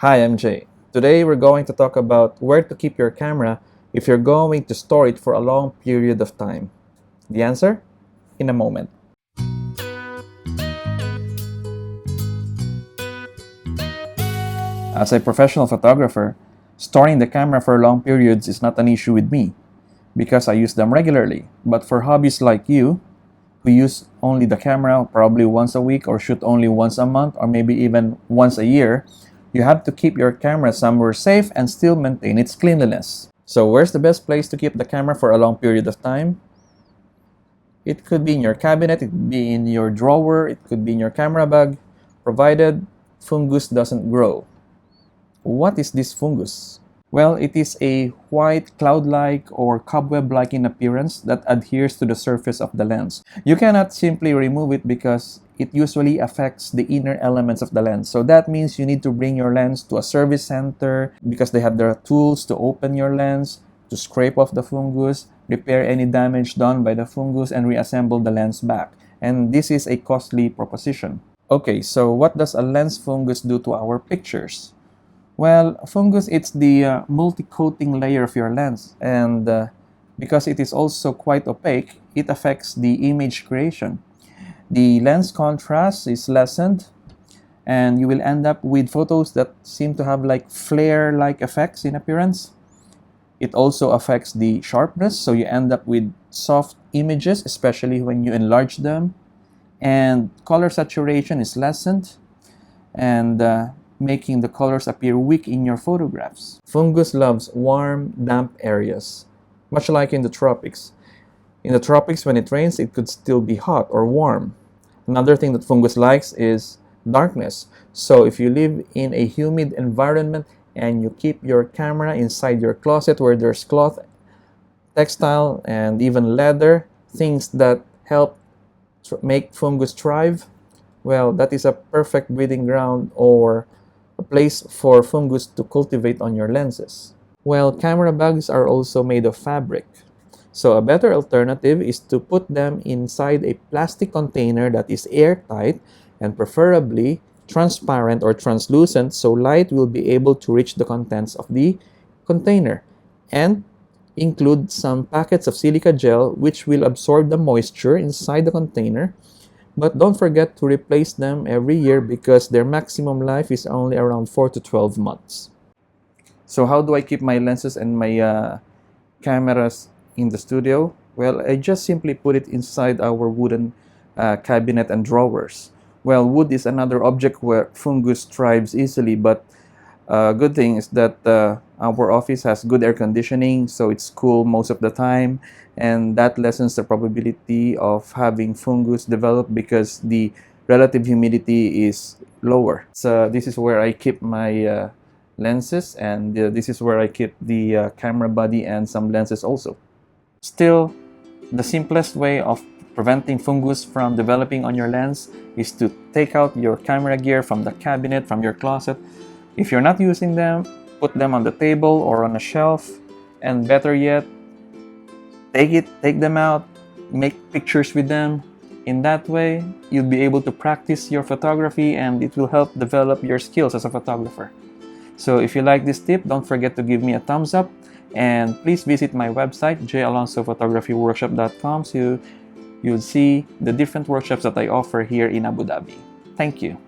Hi, I'm Jay. Today we're going to talk about where to keep your camera if you're going to store it for a long period of time. The answer? In a moment. As a professional photographer, storing the camera for long periods is not an issue with me because I use them regularly. But for hobbies like you, who use only the camera probably once a week or shoot only once a month or maybe even once a year, you have to keep your camera somewhere safe and still maintain its cleanliness. So where's the best place to keep the camera for a long period of time? It could be in your cabinet, it could be in your drawer, it could be in your camera bag, provided fungus doesn't grow. What is this fungus? Well, it is a white, cloud-like or cobweb-like in appearance that adheres to the surface of the lens. You cannot simply remove it because it usually affects the inner elements of the lens. So that means you need to bring your lens to a service center because they have their tools to open your lens, to scrape off the fungus, repair any damage done by the fungus, and reassemble the lens back. And this is a costly proposition. Okay, so what does a lens fungus do to our pictures? Well, fungus, it's the multi-coating layer of your lens, and because it is also quite opaque, it affects the image creation. The lens contrast is lessened, and you will end up with photos that seem to have like flare-like effects in appearance. It also affects the sharpness, so you end up with soft images, especially when you enlarge them. And color saturation is lessened, and making the colors appear weak in your photographs. Fungus loves warm, damp areas, much like in the tropics. In the tropics, when it rains, it could still be hot or warm. Another thing that fungus likes is darkness. So if you live in a humid environment and you keep your camera inside your closet where there's cloth, textile, and even leather, things that help make fungus thrive, well, that is a perfect breeding ground or a place for fungus to cultivate on your lenses. Well, camera bags are also made of fabric. So a better alternative is to put them inside a plastic container that is airtight and preferably transparent or translucent so light will be able to reach the contents of the container. And include some packets of silica gel which will absorb the moisture inside the container. But don't forget to replace them every year because their maximum life is only around 4 to 12 months. So how do I keep my lenses and my cameras in the studio? Well, I just simply put it inside our wooden cabinet and drawers. Well, wood is another object where fungus thrives easily, but good thing is that our office has good air conditioning, so it's cool most of the time, and that lessens the probability of having fungus develop because the relative humidity is lower. So this is where I keep my lenses, and this is where I keep the camera body and some lenses also. Still, the simplest way of preventing fungus from developing on your lens is to take out your camera gear from the cabinet, from your closet. If you're not using them, put them on the table or on a shelf, and better yet, take them out, make pictures with them. In that way, you'll be able to practice your photography and it will help develop your skills as a photographer. So if you like this tip, don't forget to give me a thumbs up, and please visit my website, jalonsophotographyworkshop.com, so you'll see the different workshops that I offer here in Abu Dhabi. Thank you.